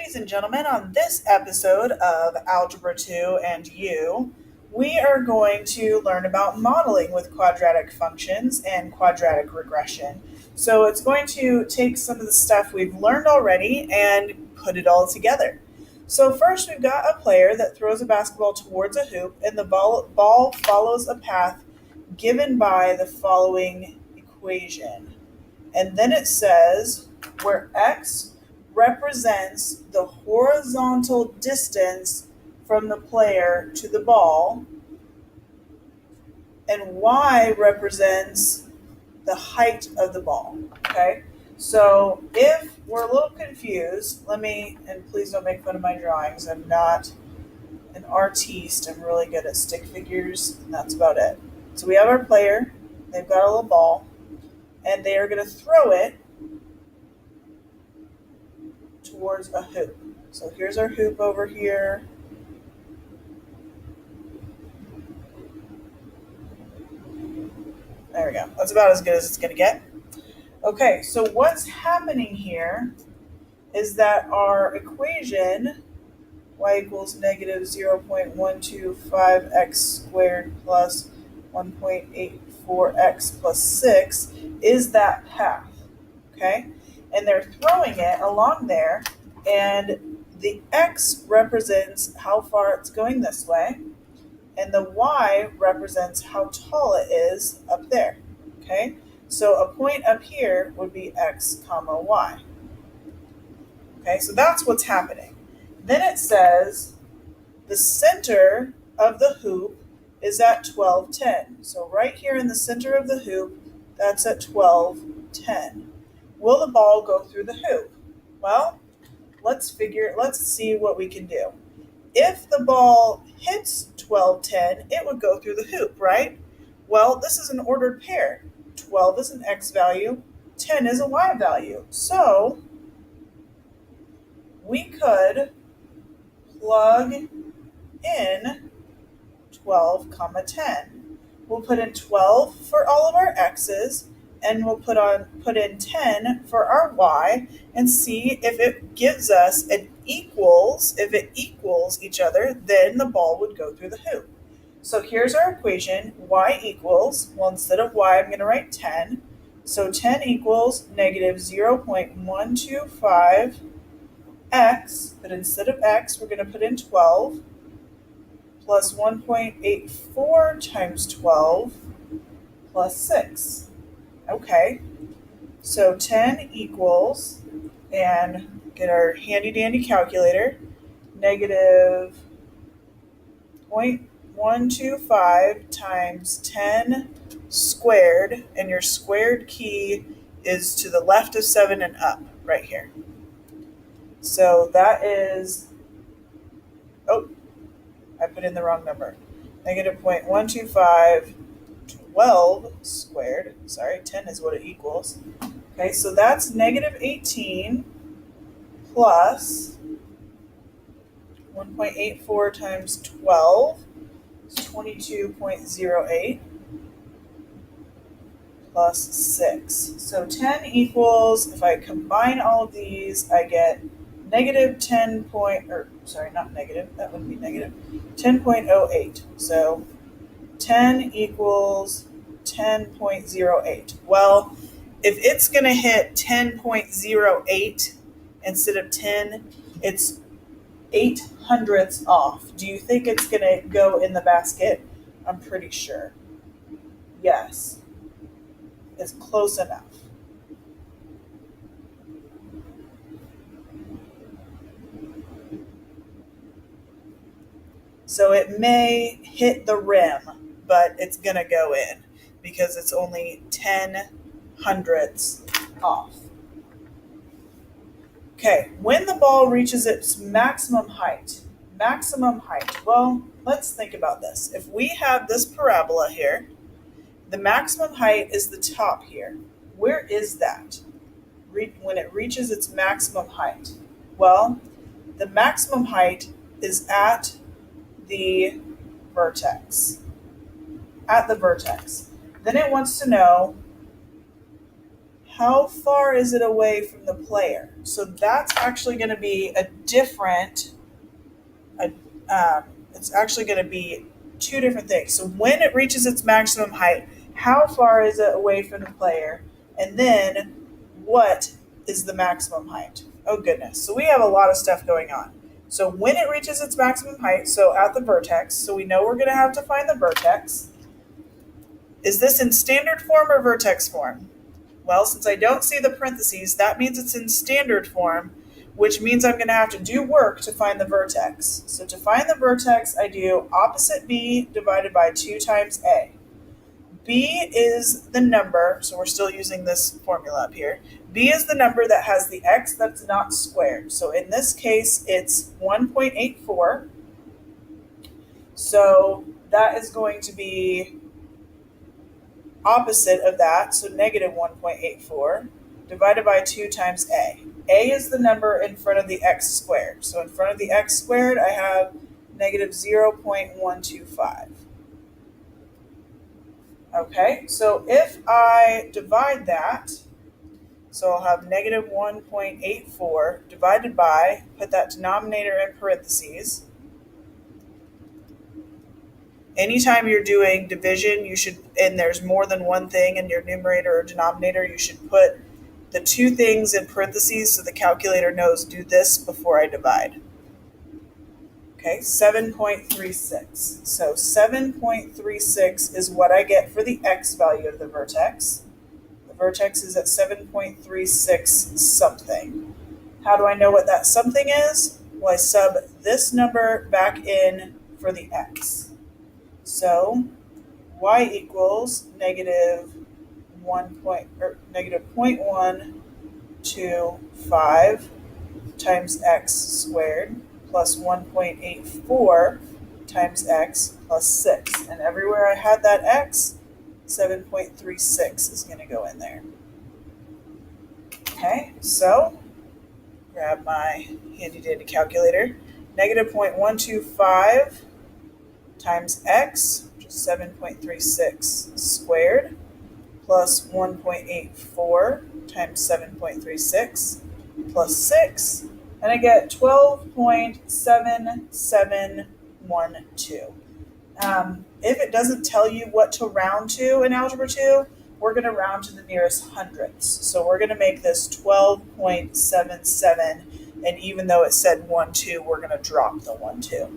Ladies and gentlemen, on this episode of Algebra 2 and You, we are going to learn about modeling with quadratic functions and quadratic regression. So it's going to take some of the stuff we've learned already and put it all together. So first we've got a player that throws a basketball towards a hoop and the ball follows a path given by the following equation. And then it says where x represents the horizontal distance from the player to the ball, and y represents the height of the ball. Okay, so if we're a little confused, and please don't make fun of my drawings, I'm not an artiste, I'm really good at stick figures, and that's about it. So we have our player, they've got a little ball, and they are going to throw it towards a hoop. So here's our hoop over here. There we go. That's about as good as it's going to get. Okay, so what's happening here is that our equation, y equals negative 0.125x squared plus 1.84x plus 6 is that path. Okay? And they're throwing it along there, and the x represents how far it's going this way, and the y represents how tall it is up there. Okay, so a point up here would be x comma y. Okay, so that's what's happening. Then it says the center of the hoop is at 1210. So right here in the center of the hoop, that's at 1210. Will the ball go through the hoop? Well, let's see what we can do. If the ball hits 1210, it would go through the hoop, right? Well, this is an ordered pair. 12 is an x value, 10 is a y value. So we could plug in 12, 10. We'll put in 12 for all of our x's, and we'll put in 10 for our y, and see if it gives us an equals. If it equals each other, then the ball would go through the hoop. So here's our equation, y equals, well, instead of y, I'm going to write 10. So 10 equals negative 0.125x, but instead of x, we're going to put in 12, plus 1.84 times 12, plus 6. Okay, so 10 equals, and get our handy dandy calculator, negative 0.125 times 10 squared, and your squared key is to the left of 7 and up, right here. So that is, I put in the wrong number, negative 0.125 12 squared, 10 is what it equals. Okay, so that's negative 18 plus 1.84 times 12 is 22.08 plus 6. So 10 equals, if I combine all of these, I get negative 10.08. So 10 equals 10.08. Well, if it's going to hit 10.08 instead of 10, it's 8 hundredths off. Do you think it's going to go in the basket? I'm pretty sure. Yes. It's close enough. So it may hit the rim, but it's going to go in because it's only 10 hundredths off. Okay, when the ball reaches its maximum height, well, let's think about this. If we have this parabola here, the maximum height is the top here. Where is that when it reaches its maximum height? Well, the maximum height is at the vertex. Then it wants to know how far is it away from the player? So that's actually going to be a different, it's actually going to be two different things. So when it reaches its maximum height, how far is it away from the player? And then what is the maximum height? Oh goodness. So we have a lot of stuff going on. So when it reaches its maximum height, so at the vertex, so we know we're going to have to find the vertex. Is this in standard form or vertex form? Well, since I don't see the parentheses, that means it's in standard form, which means I'm going to have to do work to find the vertex. So to find the vertex, I do opposite b divided by 2 times a. B is the number, so we're still using this formula up here. B is the number that has the x that's not squared. So in this case, it's 1.84. So that is going to be opposite of that, so negative 1.84, divided by 2 times a. A is the number in front of the x squared. So in front of the x squared, I have negative 0.125. Okay, so if I divide that, so I'll have negative 1.84 divided by, put that denominator in parentheses. Anytime you're doing division, you should, and there's more than one thing in your numerator or denominator, you should put the two things in parentheses so the calculator knows do this before I divide. Okay, 7.36. So 7.36 is what I get for the x value of the vertex. The vertex is at 7.36 something. How do I know what that something is? Well, I sub this number back in for the x. So y equals negative 0.125 times x squared plus 1.84 times x plus 6. And everywhere I had that x, 7.36 is going to go in there. Okay, so grab my handy dandy calculator. Negative 0.125 times x, which is 7.36 squared, plus 1.84 times 7.36 plus 6, and I get 12.7712. If it doesn't tell you what to round to in Algebra 2, we're going to round to the nearest hundredths. So we're going to make this 12.77, and even though it said 1, 2, we're going to drop the 1, 2.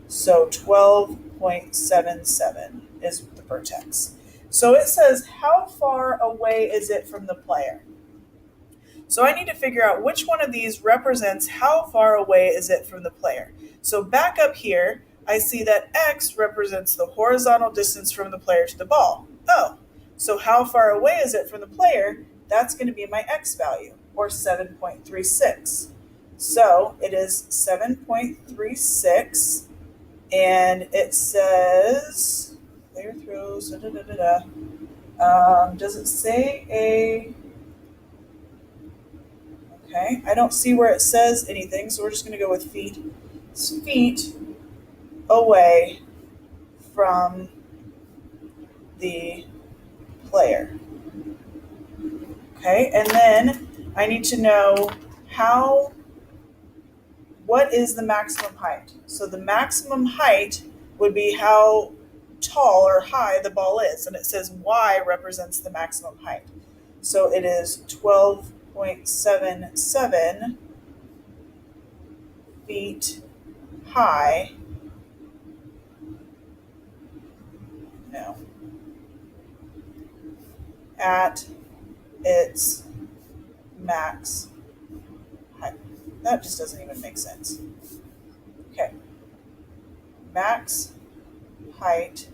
So 12.77 is the vertex. So it says, how far away is it from the player? So I need to figure out which one of these represents how far away is it from the player. So back up here, I see that x represents the horizontal distance from the player to the ball. Oh, so how far away is it from the player? That's going to be my x value, or 7.36. So it is 7.36, and it says, player throws, does it say a... Okay, I don't see where it says anything, so we're just going to go with feet. It's feet away from the player. Okay, and then I need to know what is the maximum height? So the maximum height would be how tall or high the ball is, and it says y represents the maximum height. So it is 12.77 feet high. No. At its max height. That just doesn't even make sense. Okay. Max height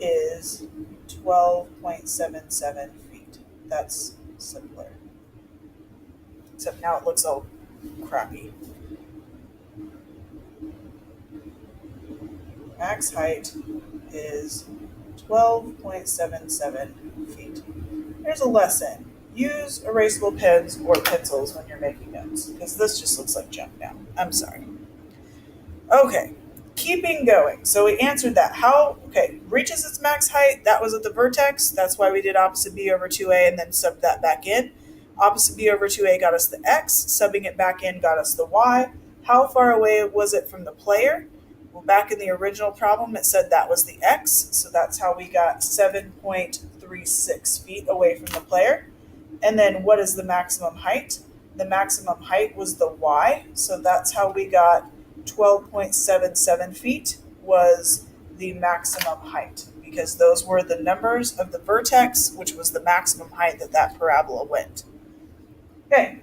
is 12.77 feet. That's simpler. Except now it looks all crappy. Max height is 12.77 feet. Here's a lesson. Use erasable pens or pencils when you're making notes, because this just looks like junk now. I'm sorry. Okay, keeping going. So we answered that. How, okay, reaches its max height. That was at the vertex. That's why we did opposite b over 2a and then subbed that back in. Opposite b over 2a got us the x. Subbing it back in got us the y. How far away was it from the player? Well, back in the original problem, it said that was the x. So that's how we got 7.36 feet away from the player. And then what is the maximum height? The maximum height was the y. So that's how we got 12.77 feet was the maximum height, because those were the numbers of the vertex, which was the maximum height that parabola went. Okay,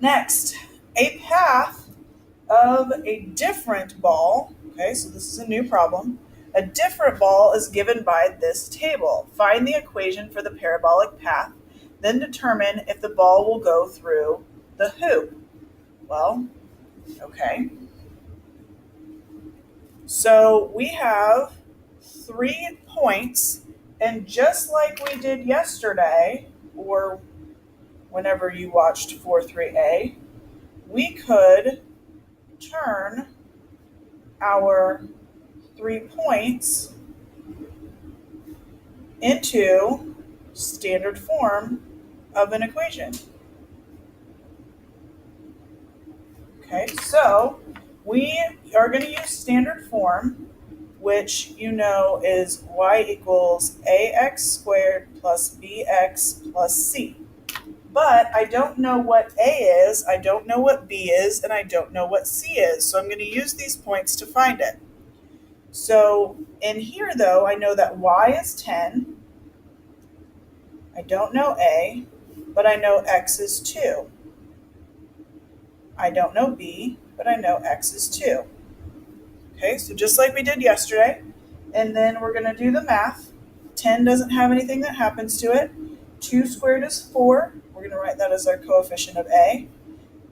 next, a path of a different ball. Okay, so this is a new problem. A different ball is given by this table. Find the equation for the parabolic path, then determine if the ball will go through the hoop. Well, okay. So we have 3 points, and just like we did yesterday, or whenever you watched 4-3A, we could turn our 3 points into standard form of an equation. Okay, so we are going to use standard form, which you know is y equals ax squared plus bx plus c. But I don't know what a is, I don't know what b is, and I don't know what c is. So I'm going to use these points to find it. So in here, though, I know that y is 10. I don't know a, but I know x is 2. I don't know b, but I know x is 2. Okay, so just like we did yesterday, and then we're going to do the math. 10 doesn't have anything that happens to it. 2 squared is 4. We're going to write that as our coefficient of a.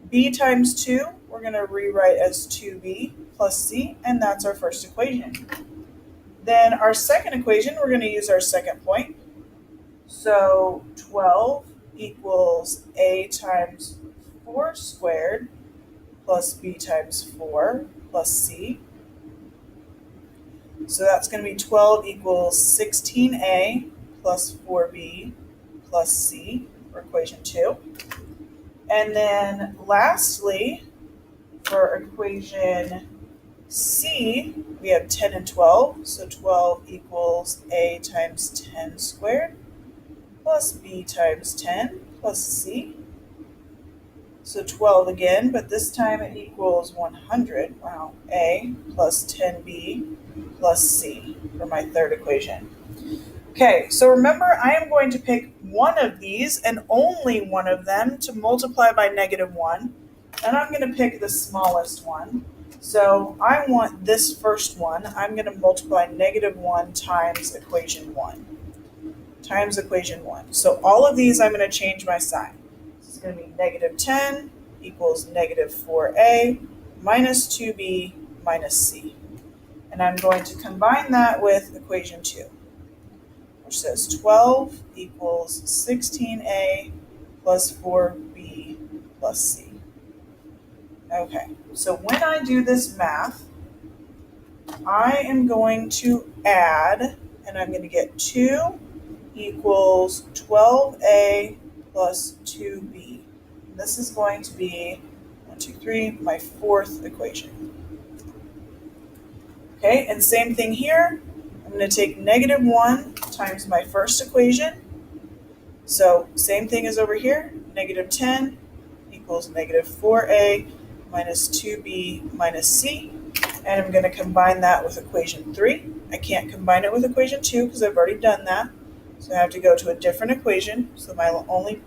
B times 2, we're going to rewrite as 2b plus c, and that's our first equation. Then our second equation, we're going to use our second point. So 12 equals a times 4 squared plus b times 4 plus c. So that's going to be 12 equals 16a plus 4b plus c for equation 2. And then lastly, for equation c, we have 10 and 12. So 12 equals a times 10 squared plus b times 10 plus c. So 12 again, but this time it equals 100. Wow, a plus 10b plus c for my third equation. Okay, so remember, I am going to pick one of these and only one of them to multiply by -1, and I'm going to pick the smallest one. So I want this first one. I'm going to multiply -1 times equation 1. Times equation 1. So all of these, I'm going to change my sign. This is going to be -10 equals -4a minus 2b minus c. And I'm going to combine that with equation 2, which says 12 equals 16a plus 4b plus c. Okay, so when I do this math, I am going to add, and I'm going to get 2 equals 12a plus 2b. And this is going to be 1, 2, 3, my fourth equation. Okay, and same thing here. I'm going to take -1 times my first equation. So same thing as over here. -10 equals -4a minus 2b minus c. And I'm going to combine that with equation 3. I can't combine it with equation 2 because I've already done that. So I have to go to a different equation. So my only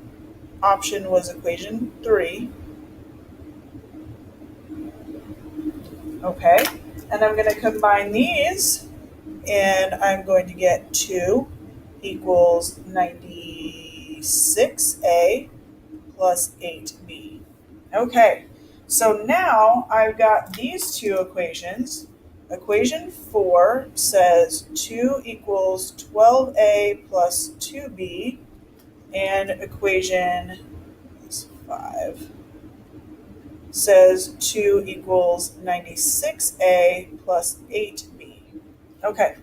option was equation 3. Okay, and I'm going to combine these, and I'm going to get 2 equals 96a plus 8b. Okay, so now I've got these two equations. Equation 4 says 2 equals 12a plus 2b, and equation 5 says 2 equals 96a plus 8b. Okay,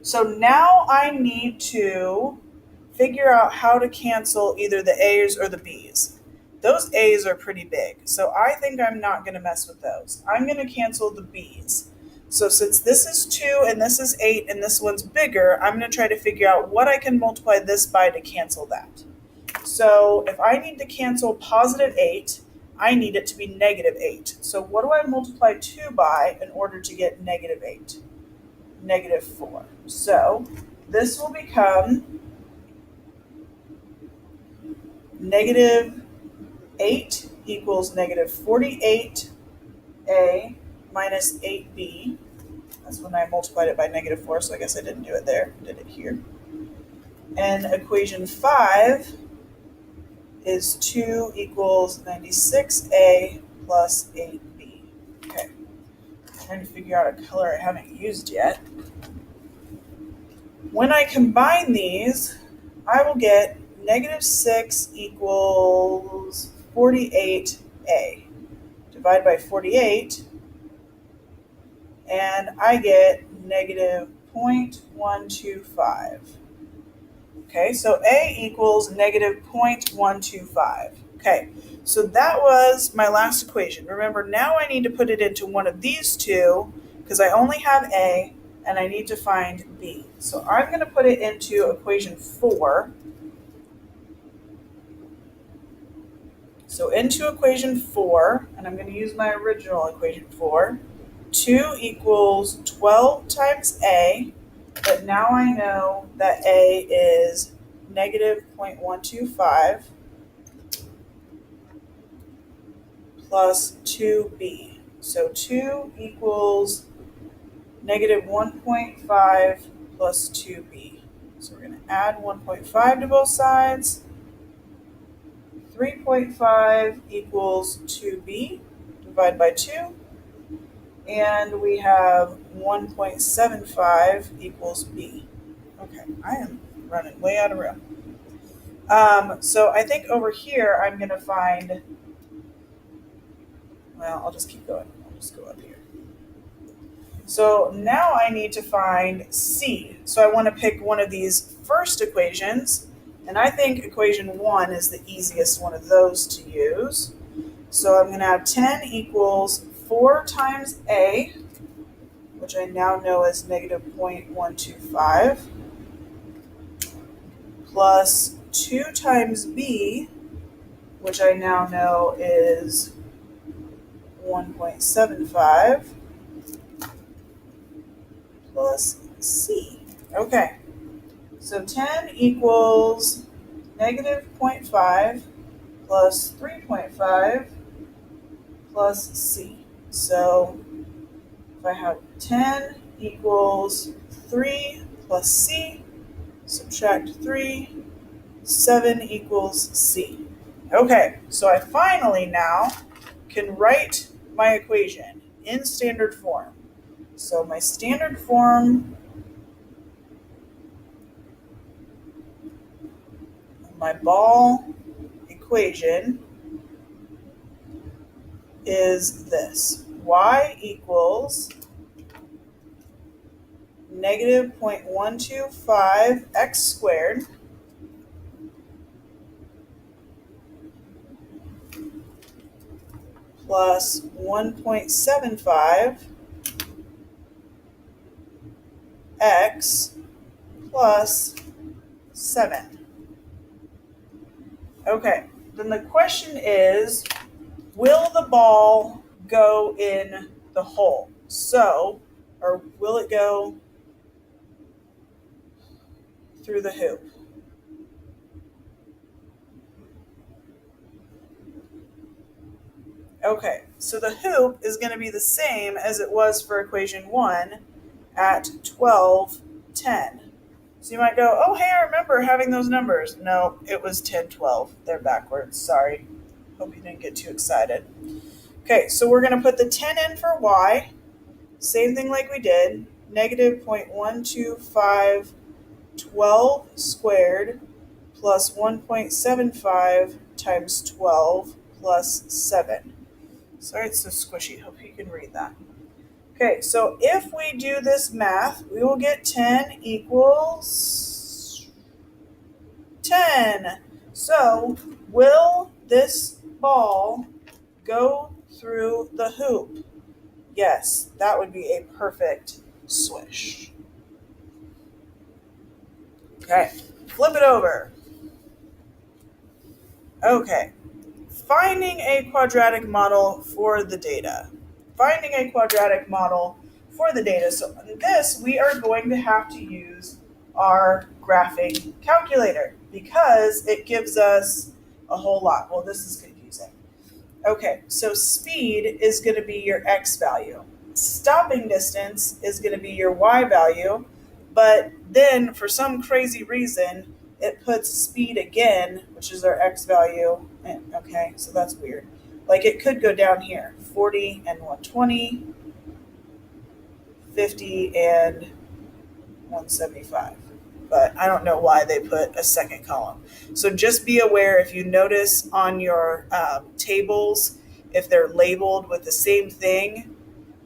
so now I need to figure out how to cancel either the a's or the b's. Those a's are pretty big, so I think I'm not going to mess with those. I'm going to cancel the b's. So since this is 2 and this is 8 and this one's bigger, I'm going to try to figure out what I can multiply this by to cancel that. So if I need to cancel positive 8, I need it to be negative 8. So what do I multiply 2 by in order to get negative 8? Negative 4. So this will become negative 8 equals negative 48a minus 8b. That's when I multiplied it by negative 4, so I guess I didn't do it there. I did it here. And equation 5 is 2 equals 96a plus 8b. Okay, I'm trying to figure out a color I haven't used yet. When I combine these, I will get negative 6 equals 48a. Divide by 48, and I get negative 0.125. Okay, so A equals negative 0.125. Okay, so that was my last equation. Remember, now I need to put it into one of these two because I only have A and I need to find B. So I'm going to put it into equation 4. So into equation 4, and I'm going to use my original equation 4, 2 equals 12 times A, but now I know that A is negative 0.125 plus 2B. So 2 equals negative 1.5 plus 2B. So we're going to add 1.5 to both sides. 3.5 equals 2b, divide by 2, and we have 1.75 equals b. Okay, I am running way out of room. So I think over here I'm going to find, well, I'll just keep going. I'll just go up here. So now I need to find c. So I want to pick one of these first equations. And I think equation 1 is the easiest one of those to use. So I'm going to have 10 equals 4 times A, which I now know is negative 0.125, plus 2 times B, which I now know is 1.75, plus C. Okay. So 10 equals negative 0.5 plus 3.5 plus C. So if I have 10 equals 3 plus C, subtract 3, 7 equals C. Okay, so I finally now can write my equation in standard form. So my standard form, my ball equation is this. Y equals negative 0.125 x squared plus 1.75 x plus 7. Okay, then the question is, will the ball go in the hole? So, or will it go through the hoop? Okay, so the hoop is going to be the same as it was for equation 1 at 12, 10. So you might go, oh, hey, I remember having those numbers. No, it was 10, 12. They're backwards. Sorry. Hope you didn't get too excited. Okay, so we're going to put the 10 in for y. Same thing like we did. Negative 0.125 12 squared plus 1.75 times 12 plus 7. Sorry, it's so squishy. Hope you can read that. Okay, so if we do this math, we will get 10 equals 10. So will this ball go through the hoop? Yes, that would be a perfect swish. Okay, flip it over. Okay, finding a quadratic model for the data. Finding a quadratic model for the data. So in this, we are going to have to use our graphing calculator because it gives us a whole lot. Well, this is confusing. Okay, so speed is going to be your x value. Stopping distance is going to be your y value, but then for some crazy reason, it puts speed again, which is our x value. Okay, so that's weird. Like it could go down here, 40 and 120, 50 and 175. But I don't know why they put a second column. So just be aware if you notice on your tables, if they're labeled with the same thing,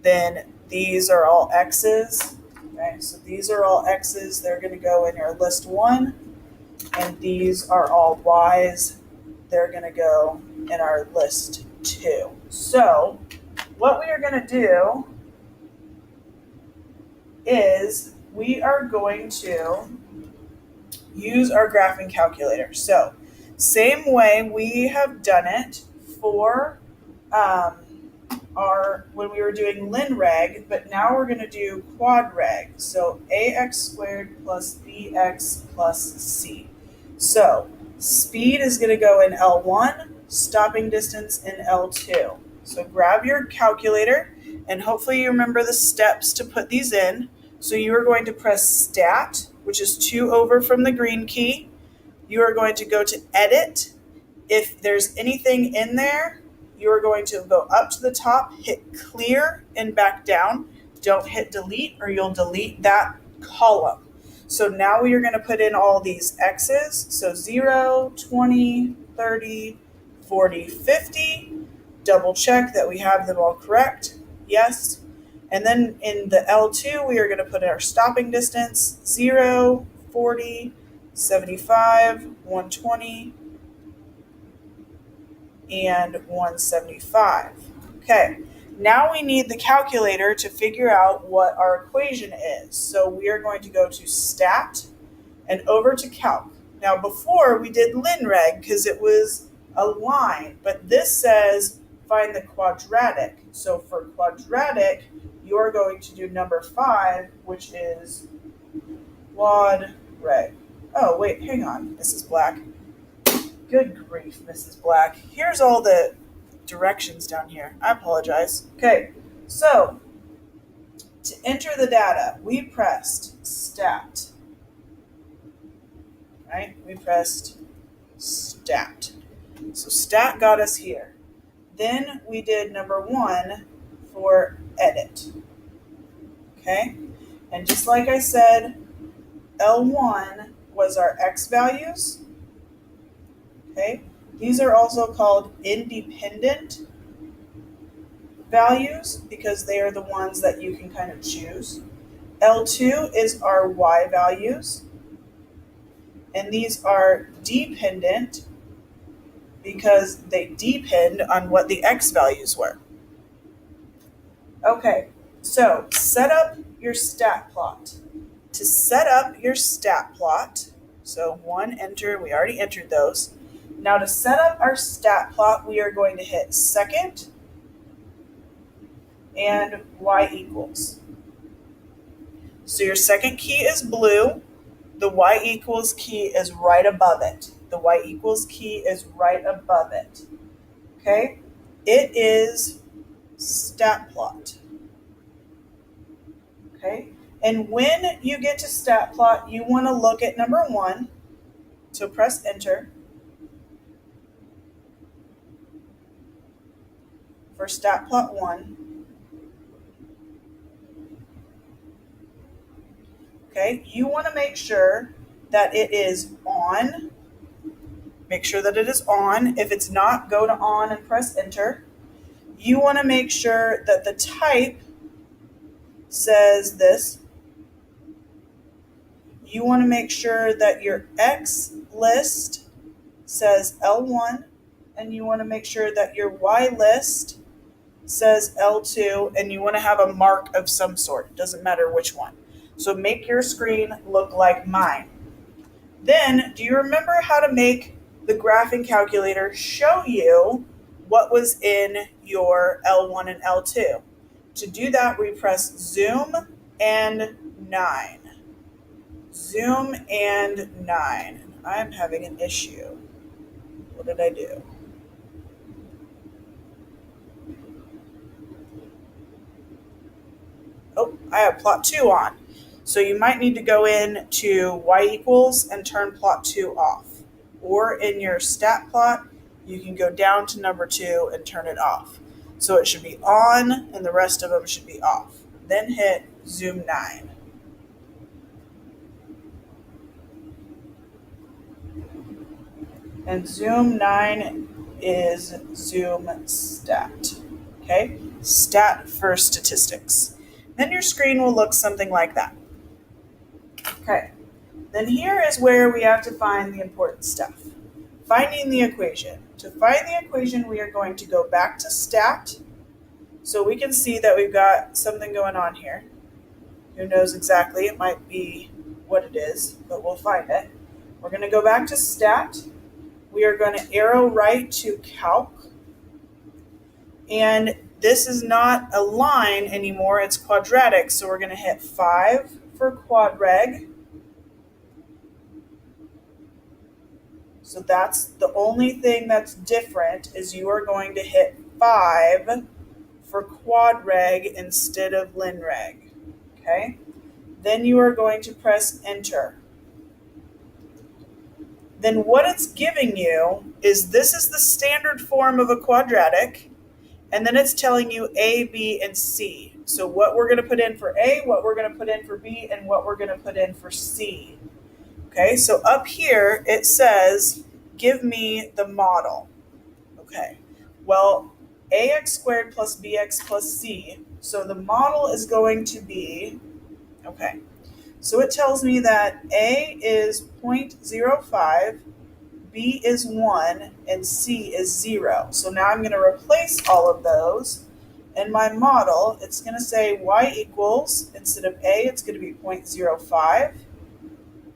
then these are all X's. Okay, so these are all X's. They're going to go in your list 1. And these are all Y's. They're going to go in our list 2. So what we are going to do is we are going to use our graphing calculator. So same way we have done it for when we were doing linreg, but now we're going to do quadreg. So ax squared plus bx plus c. So speed is going to go in L1, stopping distance in L2. So grab your calculator and hopefully you remember the steps to put these in. So you are going to press stat, which is 2 over from the green key. You are going to go to edit. If there's anything in there, you are going to go up to the top, hit clear and back down. Don't hit delete or you'll delete that column. So now we are going to put in all these X's. So 0, 20, 30, 40, 50. Double check that we have them all correct. Yes. And then in the L2, we are going to put our stopping distance, 0, 40, 75, 120, and 175. Okay, now we need the calculator to figure out what our equation is. So we are going to go to stat and over to calc. Now before we did linreg because it was a line, but this says find the quadratic. So for quadratic, you're going to do number 5, which is quadreg. Oh, wait, hang on, Mrs. Black. Good grief, Mrs. Black. Here's all the directions down here. I apologize. Okay, so to enter the data, we pressed stat. Right? We pressed stat. So stat got us here. Then we did number 1 for edit. Okay? And just like I said, L1 was our X values. Okay? These are also called independent values because they are the ones that you can kind of choose. L2 is our Y values. And these are dependent because they depend on what the X values were. Okay, so set up your stat plot. To set up your stat plot, so 1, enter, we already entered those. Now to set up our stat plot, we are going to hit second and Y equals. So your second key is blue, the Y equals key is right above it. The Y equals key is right above it. Okay, it is stat plot. Okay, and when you get to stat plot, you want to look at number 1. So press enter. For stat plot 1. Okay, you want to make sure that it is on. Make sure that it is on. If it's not, go to on and press enter. you want to make sure that the type says this. You want to make sure that your X list says L1, and you want to make sure that your Y list says L2, and you want to have a mark of some sort. It doesn't matter which one. So make your screen look like mine. Then, do you remember how to make the graphing calculator show you what was in your L1 and L2? To do that, we press Zoom and 9. Zoom and 9. I'm having an issue. What did I do? Oh, I have plot 2 on. So you might need to go in to y equals and turn plot 2 off. Or in your stat plot, you can go down to number 2 and turn it off. So it should be on and the rest of them should be off. Then hit Zoom 9. And Zoom 9 is Zoom stat. Okay? Stat for statistics. Then your screen will look something like that. Okay. Then here is where we have to find the important stuff. Finding the equation. To find the equation, we are going to go back to stat. So we can see that we've got something going on here. Who knows exactly? It might be what it is, but we'll find it. We're going to go back to stat. We are going to arrow right to calc. And this is not a line anymore, it's quadratic. So we're going to hit 5 for quadreg. So that's the only thing that's different is you are going to hit 5 for quadreg instead of linreg. Okay? Then you are going to press enter. Then what it's giving you is this is the standard form of a quadratic, and then it's telling you A, B, and C. So what we're going to put in for A, what we're going to put in for B, and what we're going to put in for C. Okay, so up here it says, give me the model. Okay, well, ax squared plus bx plus c. So the model is going to be, okay, so it tells me that A is 0.05, B is 1, and C is 0. So now I'm going to replace all of those. In my model, it's going to say y equals, instead of A, it's going to be 0.05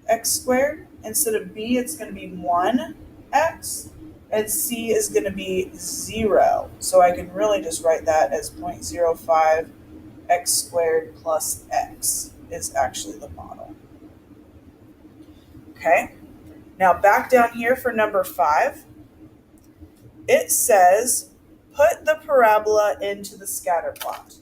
x squared. Instead of B, it's going to be 1x. And C is going to be 0. So I can really just write that as 0.05 x squared plus x is actually the model. Okay, now back down here for number 5, it says put the parabola into the scatter plot.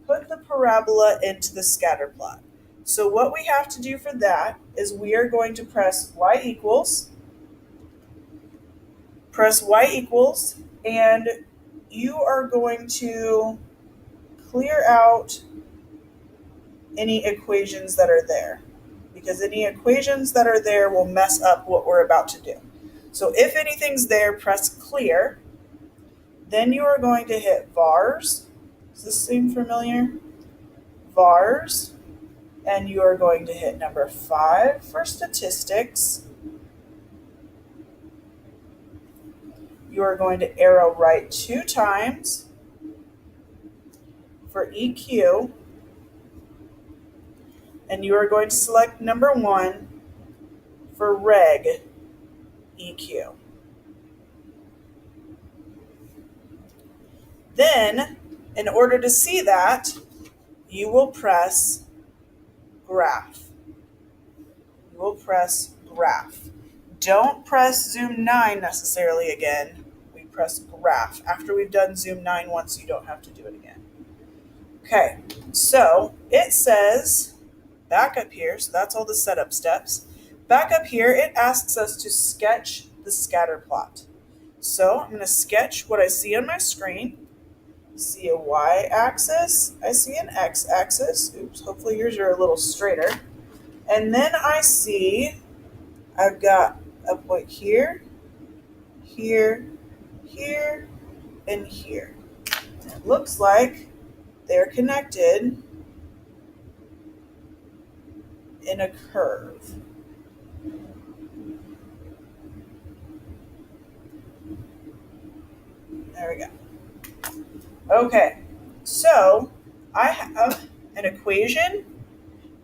Put the parabola into the scatter plot. So what we have to do for that is we are going to press y equals, and you are going to clear out any equations that are there, because any equations that are there will mess up what we're about to do. So if anything's there, press clear. Then you are going to hit vars. Does this seem familiar? Vars. And you are going to hit number 5 for statistics. You are going to arrow right 2 times for EQ. And you are going to select number 1 for reg EQ. Then, in order to see that, you will press graph. You will press graph. Don't press Zoom 9 necessarily again. We press graph. After we've done Zoom 9 once, you don't have to do it again. Okay, so it says, back up here, so that's all the setup steps. Back up here, it asks us to sketch the scatter plot. So I'm going to sketch what I see on my screen. I see a y-axis, I see an x-axis. Oops, hopefully yours are a little straighter. And then I see I've got a point here, here, here, and here. It looks like they're connected in a curve. There we go. Okay, so I have an equation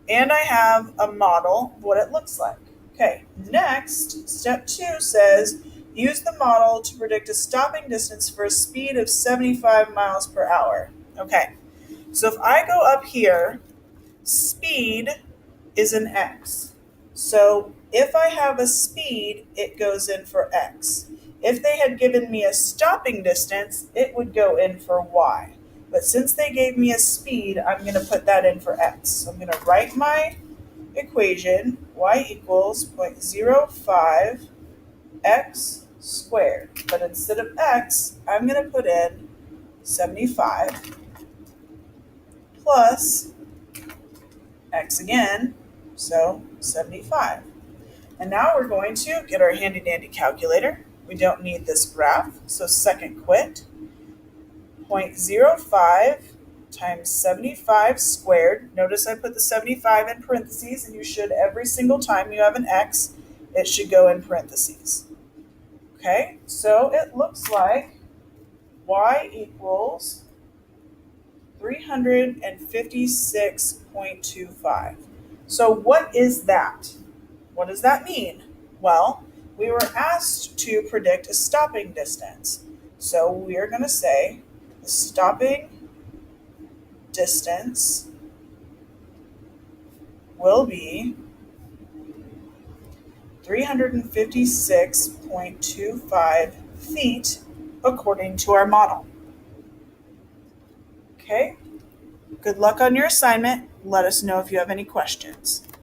and I have a model of what it looks like. Okay, next, step 2 says use the model to predict a stopping distance for a speed of 75 miles per hour. Okay, so if I go up here, speed is an x. So if I have a speed, it goes in for x. If they had given me a stopping distance, it would go in for y. But since they gave me a speed, I'm going to put that in for x. So I'm going to write my equation, y equals 0.05 x squared. But instead of x, I'm going to put in 75 plus x again, so 75. And now we're going to get our handy dandy calculator. We don't need this graph, so second quit. 0.05 times 75 squared. Notice I put the 75 in parentheses, and you should every single time you have an x, it should go in parentheses. Okay, so it looks like y equals 356.25. So what is that? What does that mean? Well, we were asked to predict a stopping distance. So we are going to say the stopping distance will be 356.25 feet according to our model. Okay, good luck on your assignment. Let us know if you have any questions.